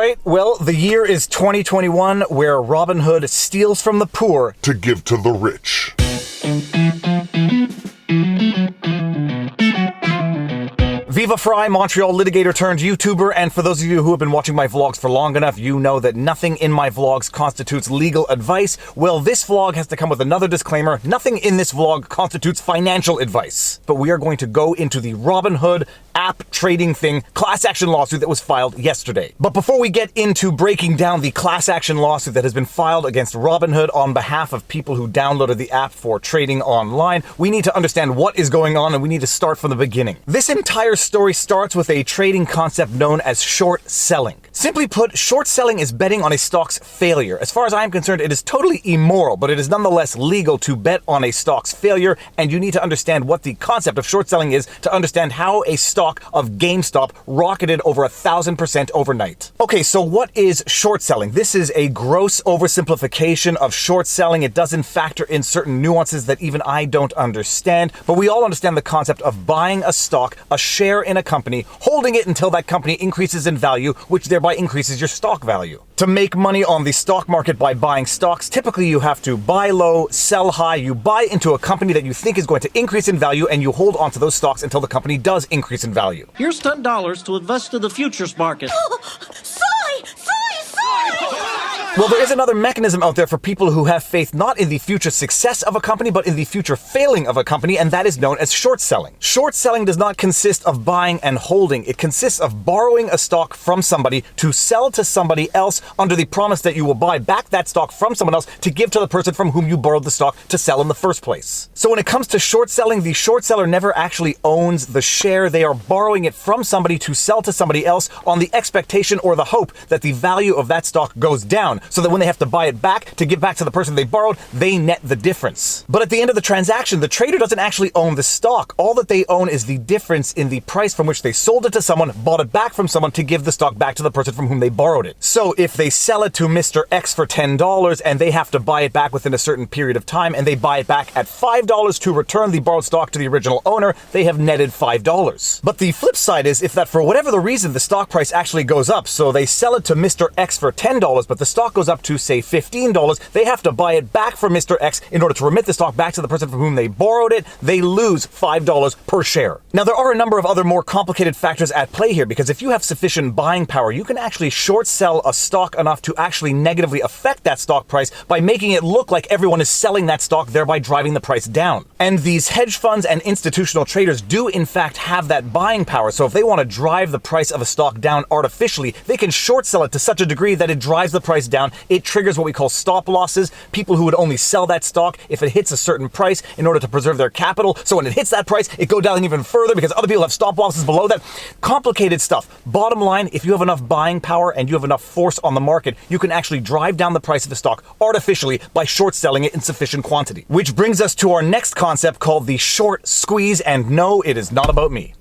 right, well, the year is 2021, where Robinhood steals from the poor to give to the rich. Viva Frei, Montreal litigator turned YouTuber, and for those of you who have been watching my vlogs for long enough, you know that nothing in my vlogs constitutes legal advice. Well, this vlog has to come with another disclaimer. Nothing in this vlog constitutes financial advice. But we are going to go into the Robinhood app trading thing class action lawsuit that was filed yesterday. But before we get into breaking down the class action lawsuit that has been filed against Robinhood on behalf of people who downloaded the app for trading online, we need to understand what is going on, and we need to start from the beginning. This entire story starts with a trading concept known as short selling. Simply put, short selling is betting on a stock's failure. As far as I'm concerned, it is totally immoral, but it is nonetheless legal to bet on a stock's failure, and you need to understand what the concept of short selling is to understand how a stock of GameStop rocketed over 1,000% overnight. Okay, so what is short selling? This is a gross oversimplification of short selling. It doesn't factor in certain nuances that even I don't understand, but we all understand the concept of buying a stock, a share in a company, holding it until that company increases in value, which thereby increases your stock value. To make money on the stock market by buying stocks, typically you have to buy low, sell high. You buy into a company that you think is going to increase in value, and you hold onto those stocks until the company does increase in value. Here's $10 to invest in the futures market. Well, there is another mechanism out there for people who have faith not in the future success of a company, but in the future failing of a company, and that is known as short selling. Short selling does not consist of buying and holding. It consists of borrowing a stock from somebody to sell to somebody else under the promise that you will buy back that stock from someone else to give to the person from whom you borrowed the stock to sell in the first place. So when it comes to short selling, the short seller never actually owns the share. They are borrowing it from somebody to sell to somebody else on the expectation or the hope that the value of that stock goes down, so that when they have to buy it back to give back to the person they borrowed, they net the difference. But at the end of the transaction, the trader doesn't actually own the stock. All that they own is the difference in the price from which they sold it to someone, bought it back from someone to give the stock back to the person from whom they borrowed it. So if they sell it to Mr. X for $10 and they have to buy it back within a certain period of time, and they buy it back at $5 to return the borrowed stock to the original owner, they have netted $5. But the flip side is if that for whatever the reason the stock price actually goes up, so they sell it to Mr. X for $10, but the stock goes up to say $15, they have to buy it back from Mr. X in order to remit the stock back to the person from whom they borrowed it. They lose $5 per share. Now, there are a number of other more complicated factors at play here, because if you have sufficient buying power, you can actually short sell a stock enough to actually negatively affect that stock price by making it look like everyone is selling that stock, thereby driving the price down. And these hedge funds and institutional traders do in fact have that buying power. So if they want to drive the price of a stock down artificially, they can short sell it to such a degree that it drives the price down. It triggers what we call stop losses, people who would only sell that stock if it hits a certain price in order to preserve their capital. So when it hits that price, it goes down even further because other people have stop losses below that. Complicated stuff. Bottom line, if you have enough buying power and you have enough force on the market, you can actually drive down the price of the stock artificially by short selling it in sufficient quantity. Which brings us to our next concept called the short squeeze, and no, it is not about me.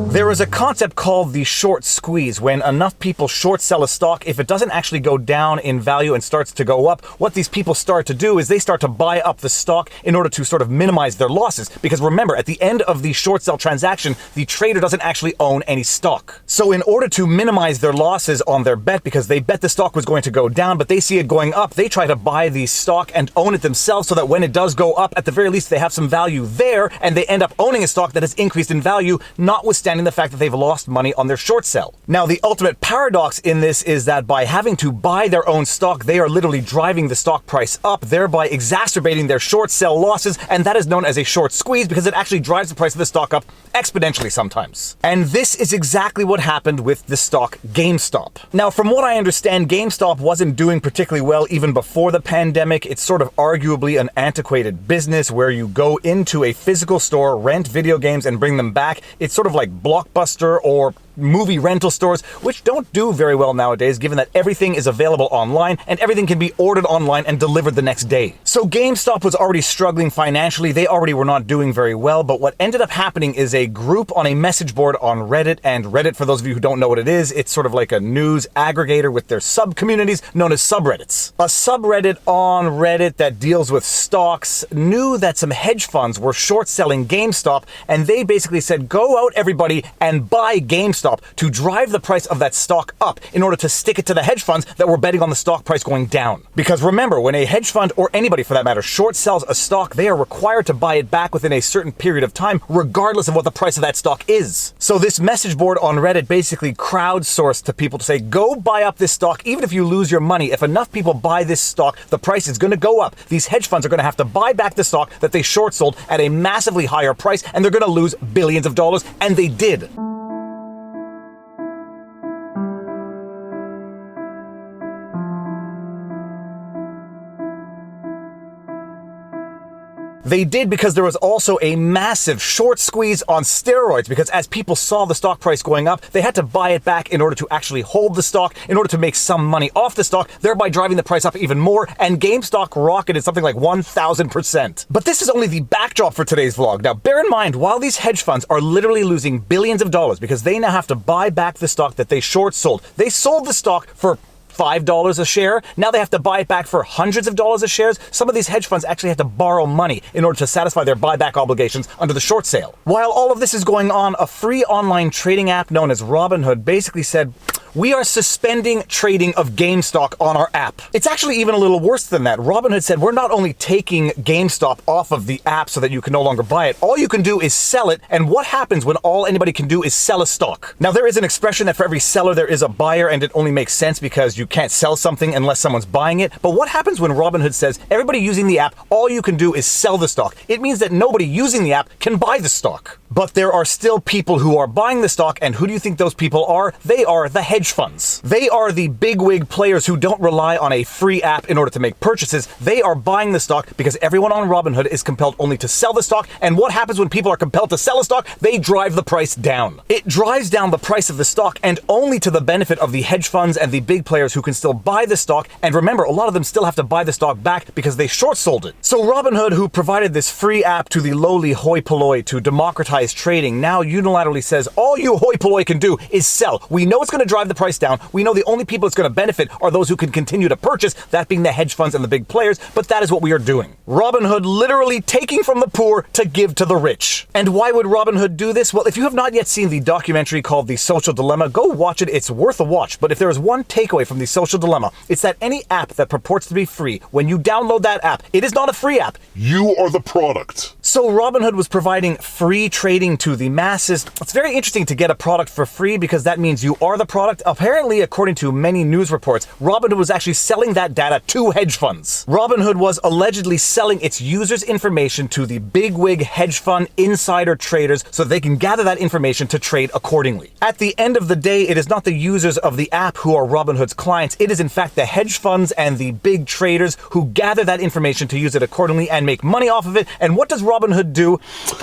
There is a concept called the short squeeze. When enough people short sell a stock, if it doesn't actually go down in value and starts to go up, what these people start to do is they start to buy up the stock in order to sort of minimize their losses. Because remember, at the end of the short sell transaction, the trader doesn't actually own any stock. So in order to minimize their losses on their bet, because they bet the stock was going to go down, but they see it going up, they try to buy the stock and own it themselves so that when it does go up, at the very least, they have some value there, and they end up owning a stock that has increased in value, notwithstanding the fact that they've lost money on their short sell. Now, the ultimate paradox in this is that by having to buy their own stock, they are literally driving the stock price up, thereby exacerbating their short sell losses, and that is known as a short squeeze because it actually drives the price of the stock up exponentially sometimes. And this is exactly what happened with the stock GameStop. Now, from what I understand, GameStop wasn't doing particularly well even before the pandemic. It's sort of arguably an antiquated business where you go into a physical store, rent video games, and bring them back. It's sort of like Blockbuster or movie rental stores, which don't do very well nowadays, given that everything is available online and everything can be ordered online and delivered the next day. So GameStop was already struggling financially. They already were not doing very well, but what ended up happening is a group on a message board on Reddit, and Reddit, for those of you who don't know what it is, it's sort of like a news aggregator with their sub-communities known as subreddits. A subreddit on Reddit that deals with stocks knew that some hedge funds were short-selling GameStop, and they basically said, go out everybody and buy GameStop GameStop to drive the price of that stock up in order to stick it to the hedge funds that were betting on the stock price going down. Because remember, when a hedge fund, or anybody for that matter, short sells a stock, they are required to buy it back within a certain period of time, regardless of what the price of that stock is. So this message board on Reddit basically crowdsourced to people to say, go buy up this stock, even if you lose your money. If enough people buy this stock, the price is going to go up. These hedge funds are going to have to buy back the stock that they short sold at a massively higher price, and they're going to lose billions of dollars, and they did. They did because there was also a massive short squeeze on steroids, because as people saw the stock price going up, they had to buy it back in order to actually hold the stock, in order to make some money off the stock, thereby driving the price up even more, and GameStop rocketed something like 1,000%. But this is only the backdrop for today's vlog. Now, bear in mind, while these hedge funds are literally losing billions of dollars because they now have to buy back the stock that they short sold, they sold the stock for $5 a share. Now they have to buy it back for hundreds of dollars a shares. Some of these hedge funds actually have to borrow money in order to satisfy their buyback obligations under the short sale. While all of this is going on, a free online trading app known as Robinhood basically said, we are suspending trading of GameStop on our app. It's actually even a little worse than that. Robinhood said, we're not only taking GameStop off of the app so that you can no longer buy it, all you can do is sell it. And what happens when all anybody can do is sell a stock? Now, there is an expression that for every seller there is a buyer, and it only makes sense because you can't sell something unless someone's buying it. But what happens when Robinhood says, everybody using the app, all you can do is sell the stock? It means that nobody using the app can buy the stock. But there are still people who are buying the stock, and who do you think those people are? They are the hedge funds. They are the bigwig players who don't rely on a free app in order to make purchases. They are buying the stock because everyone on Robinhood is compelled only to sell the stock. And what happens when people are compelled to sell a stock? They drive the price down. It drives down the price of the stock, and only to the benefit of the hedge funds and the big players who can still buy the stock. And remember, a lot of them still have to buy the stock back because they short sold it. So Robinhood, who provided this free app to the lowly hoi polloi to democratize trading, now unilaterally says, all you hoi polloi can do is sell. We know it's going to drive the price down. We know the only people it's going to benefit are those who can continue to purchase, that being the hedge funds and the big players, but that is what we are doing. Robinhood literally taking from the poor to give to the rich. And why would Robinhood do this? Well, if you have not yet seen the documentary called The Social Dilemma, go watch it. It's worth a watch. But if there is one takeaway from The Social Dilemma, it's that any app that purports to be free, when you download that app, it is not a free app. You are the product. So Robinhood was providing free trading to the masses. It's very interesting to get a product for free because that means you are the product. Apparently, according to many news reports, Robinhood was actually selling that data to hedge funds. Robinhood was allegedly selling its users' information to the bigwig hedge fund insider traders so they can gather that information to trade accordingly. At the end of the day, it is not the users of the app who are Robinhood's clients. It is in fact the hedge funds and the big traders who gather that information to use it accordingly and make money off of it. And what does Robinhood do?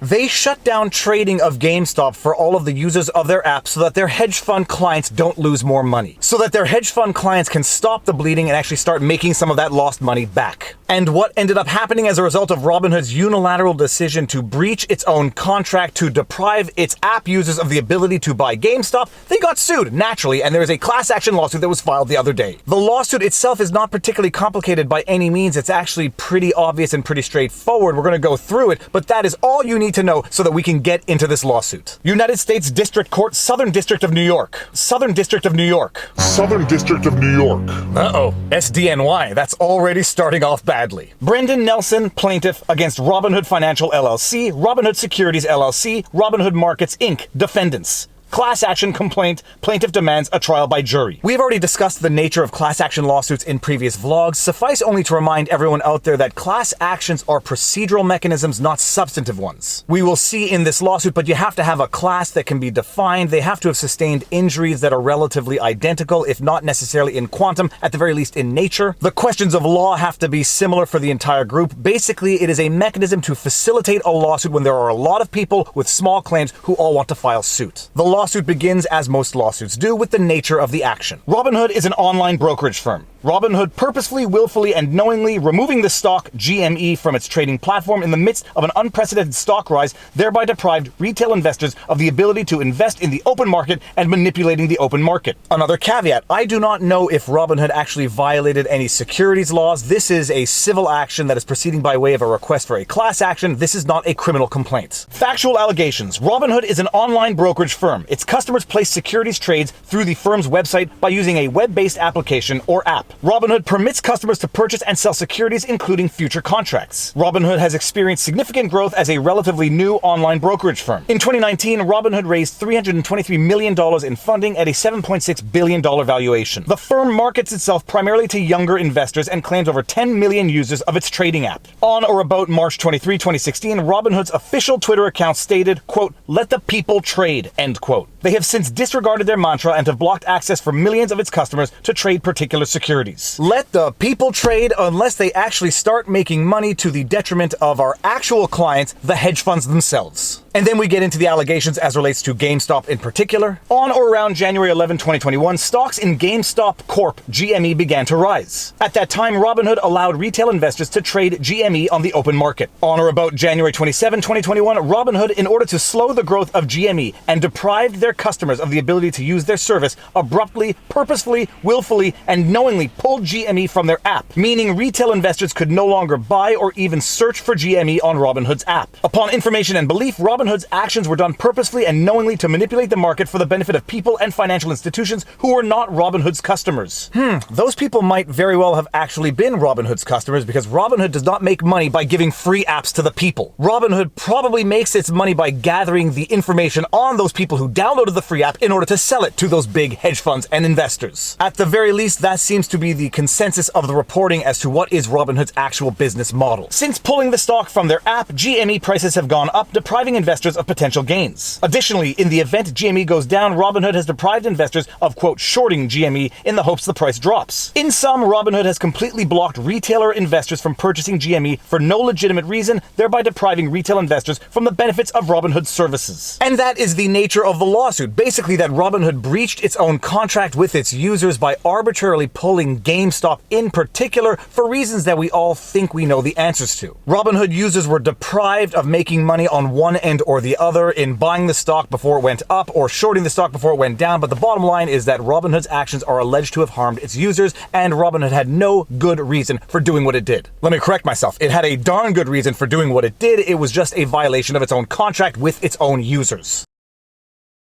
They shut down trading of GameStop for all of the users of their app so that their hedge fund clients don't lose more money. So that their hedge fund clients can stop the bleeding and actually start making some of that lost money back. And what ended up happening as a result of Robinhood's unilateral decision to breach its own contract to deprive its app users of the ability to buy GameStop, they got sued, naturally, and there is a class action lawsuit that was filed the other day. The lawsuit itself is not particularly complicated by any means. It's actually pretty obvious and pretty straightforward. We're going to go through it, but that is all you need to know so that we can get into this lawsuit. United States District Court, Southern District of New York. Southern District of New York. Southern District of New York. Uh-oh. SDNY. That's already starting off badly. Brendan Nelson, plaintiff, against Robinhood Financial LLC, Robinhood Securities LLC, Robinhood Markets Inc., defendants. Class action complaint, plaintiff demands a trial by jury. We have already discussed the nature of class action lawsuits in previous vlogs. Suffice only to remind everyone out there that class actions are procedural mechanisms, not substantive ones. We will see in this lawsuit, but you have to have a class that can be defined. They have to have sustained injuries that are relatively identical, if not necessarily in quantum, at the very least in nature. The questions of law have to be similar for the entire group. Basically, it is a mechanism to facilitate a lawsuit when there are a lot of people with small claims who all want to file suit. The lawsuit begins, as most lawsuits do, with the nature of the action. Robinhood is an online brokerage firm. Robinhood purposefully, willfully, and knowingly removing the stock GME from its trading platform in the midst of an unprecedented stock rise, thereby deprived retail investors of the ability to invest in the open market and manipulating the open market. Another caveat, I do not know if Robinhood actually violated any securities laws. This is a civil action that is proceeding by way of a request for a class action. This is not a criminal complaint. Factual allegations. Robinhood is an online brokerage firm. Its customers place securities trades through the firm's website by using a web-based application or app. Robinhood permits customers to purchase and sell securities, including future contracts. Robinhood has experienced significant growth as a relatively new online brokerage firm. In 2019, Robinhood raised $323 million in funding at a $7.6 billion valuation. The firm markets itself primarily to younger investors and claims over 10 million users of its trading app. On or about March 23, 2016, Robinhood's official Twitter account stated, quote, "Let the people trade," end quote. They have since disregarded their mantra and have blocked access for millions of its customers to trade particular securities. Let the people trade unless they actually start making money to the detriment of our actual clients, the hedge funds themselves. And then we get into the allegations as relates to GameStop in particular. On or around January 11, 2021, stocks in GameStop Corp. GME began to rise. At that time, Robinhood allowed retail investors to trade GME on the open market. On or about January 27, 2021, Robinhood, in order to slow the growth of GME and deprived their customers of the ability to use their service, abruptly, purposefully, willfully, and knowingly pulled GME from their app, meaning retail investors could no longer buy or even search for GME on Robinhood's app. Upon information and belief, Robinhood's actions were done purposefully and knowingly to manipulate the market for the benefit of people and financial institutions who were not Robinhood's customers. Those people might very well have actually been Robinhood's customers, because Robinhood does not make money by giving free apps to the people. Robinhood probably makes its money by gathering the information on those people who downloaded the free app in order to sell it to those big hedge funds and investors. At the very least, that seems to be the consensus of the reporting as to what is Robinhood's actual business model. Since pulling the stock from their app, GME prices have gone up, depriving investors of potential gains. Additionally, in the event GME goes down, Robinhood has deprived investors of, quote, shorting GME in the hopes the price drops. In sum, Robinhood has completely blocked retailer investors from purchasing GME for no legitimate reason, thereby depriving retail investors from the benefits of Robinhood's services. And that is the nature of the lawsuit. Basically, that Robinhood breached its own contract with its users by arbitrarily pulling GameStop in particular for reasons that we all think we know the answers to. Robinhood users were deprived of making money on one end or the other in buying the stock before it went up or shorting the stock before it went down, but the bottom line is that Robinhood's actions are alleged to have harmed its users, and Robinhood had no good reason for doing what it did. Let me correct myself. It had a darn good reason for doing what it did. It was just a violation of its own contract with its own users.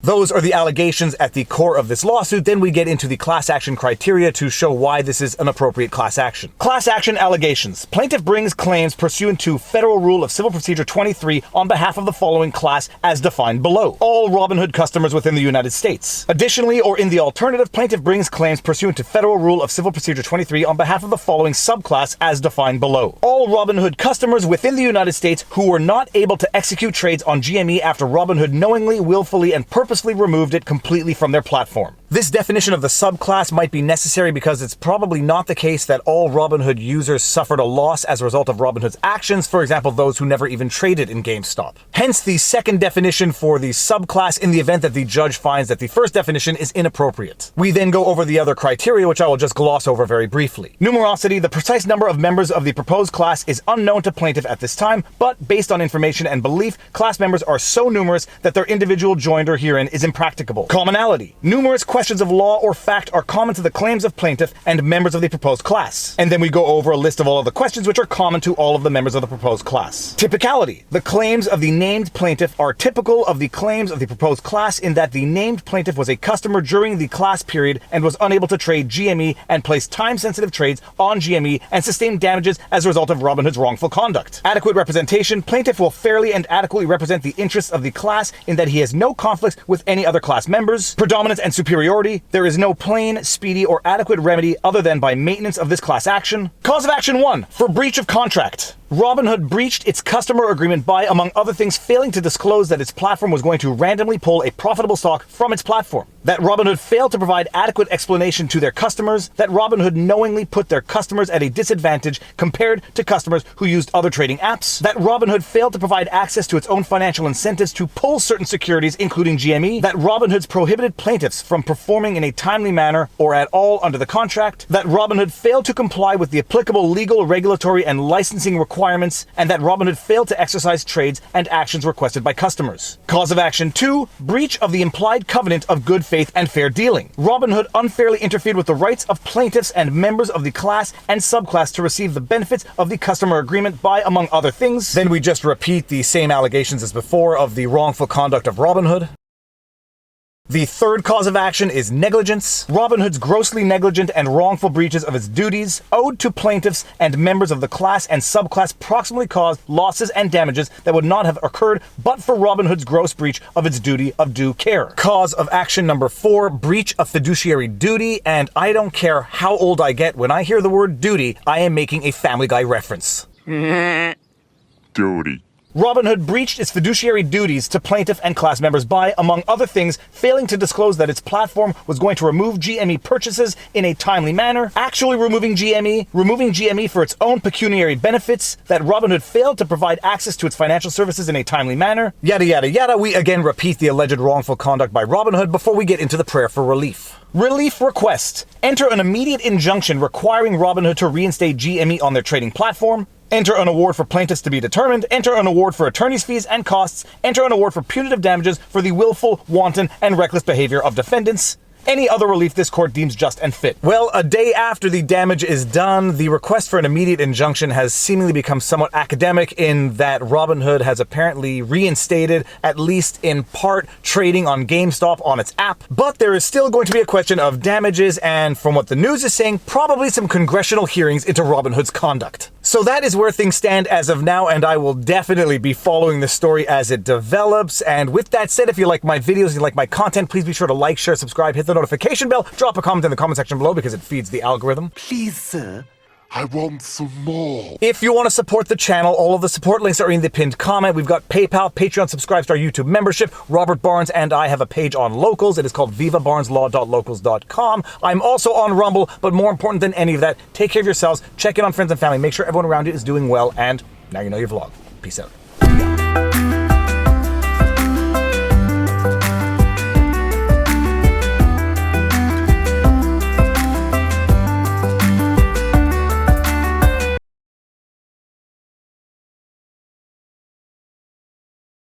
Those are the allegations at the core of this lawsuit. Then we get into the class action criteria to show why this is an appropriate class action. Class action allegations. Plaintiff brings claims pursuant to Federal Rule of Civil Procedure 23 on behalf of the following class as defined below. All Robinhood customers within the United States. Additionally, or in the alternative, plaintiff brings claims pursuant to Federal Rule of Civil Procedure 23 on behalf of the following subclass as defined below. All Robinhood customers within the United States who were not able to execute trades on GME after Robinhood knowingly, willfully, and purposely removed it completely from their platform. This definition of the subclass might be necessary because it's probably not the case that all Robinhood users suffered a loss as a result of Robinhood's actions, for example, those who never even traded in GameStop. Hence the second definition for the subclass in the event that the judge finds that the first definition is inappropriate. We then go over the other criteria, which I will just gloss over very briefly. Numerosity. The precise number of members of the proposed class is unknown to plaintiff at this time, but based on information and belief, class members are so numerous that their individual joinder herein is impracticable. Commonality. Numerous questions of law or fact are common to the claims of plaintiff and members of the proposed class. And then we go over a list of all of the questions which are common to all of the members of the proposed class. Typicality. The claims of the named plaintiff are typical of the claims of the proposed class in that the named plaintiff was a customer during the class period and was unable to trade GME and place time-sensitive trades on GME and sustain damages as a result of Robinhood's wrongful conduct. Adequate representation. Plaintiff will fairly and adequately represent the interests of the class in that he has no conflicts with any other class members. Predominance and superiority. There is no plain, speedy, or adequate remedy other than by maintenance of this class action. Cause of action 1. For breach of contract. Robinhood breached its customer agreement by, among other things, failing to disclose that its platform was going to randomly pull a profitable stock from its platform. That Robinhood failed to provide adequate explanation to their customers. That Robinhood knowingly put their customers at a disadvantage compared to customers who used other trading apps. That Robinhood failed to provide access to its own financial incentives to pull certain securities, including GME. That Robinhood's prohibited plaintiffs from performing in a timely manner or at all under the contract. That Robinhood failed to comply with the applicable legal, regulatory, and licensing requirements, and that Robinhood failed to exercise trades and actions requested by customers. Cause of action 2. Breach of the implied covenant of good faith and fair dealing. Robinhood unfairly interfered with the rights of plaintiffs and members of the class and subclass to receive the benefits of the customer agreement by, among other things. Then we just repeat the same allegations as before of the wrongful conduct of Robinhood. The third cause of action is negligence. Robinhood's grossly negligent and wrongful breaches of its duties owed to plaintiffs and members of the class and subclass proximately caused losses and damages that would not have occurred but for Robinhood's gross breach of its duty of due care. Cause of action number 4, breach of fiduciary duty, and I don't care how old I get, when I hear the word duty, I am making a Family Guy reference. Duty. Robinhood breached its fiduciary duties to plaintiff and class members by, among other things, failing to disclose that its platform was going to remove GME purchases in a timely manner, actually removing GME for its own pecuniary benefits, that Robinhood failed to provide access to its financial services in a timely manner, yada yada yada. We again repeat the alleged wrongful conduct by Robinhood before we get into the prayer for relief. Relief request. Enter an immediate injunction requiring Robinhood to reinstate GME on their trading platform. Enter an award for plaintiffs to be determined. Enter an award for attorney's fees and costs. Enter an award for punitive damages for the willful, wanton, and reckless behavior of defendants. Any other relief this court deems just and fit. Well, a day after the damage is done, the request for an immediate injunction has seemingly become somewhat academic in that Robinhood has apparently reinstated, at least in part, trading on GameStop on its app. But there is still going to be a question of damages and, from what the news is saying, probably some congressional hearings into Robinhood's conduct. So that is where things stand as of now, and I will definitely be following the story as it develops. And with that said, if you like my videos, you like my content, please be sure to like, share, subscribe, hit the notification bell, drop a comment in the comment section below because it feeds the algorithm. Please, sir. I want some more. If you want to support the channel, all of the support links are in the pinned comment. We've got PayPal, Patreon, subscribe to our YouTube membership. Robert Barnes and I have a page on Locals. It is called vivabarneslaw.locals.com. I'm also on Rumble, but more important than any of that, take care of yourselves, check in on friends and family, make sure everyone around you is doing well, and now you know your vlog. Peace out.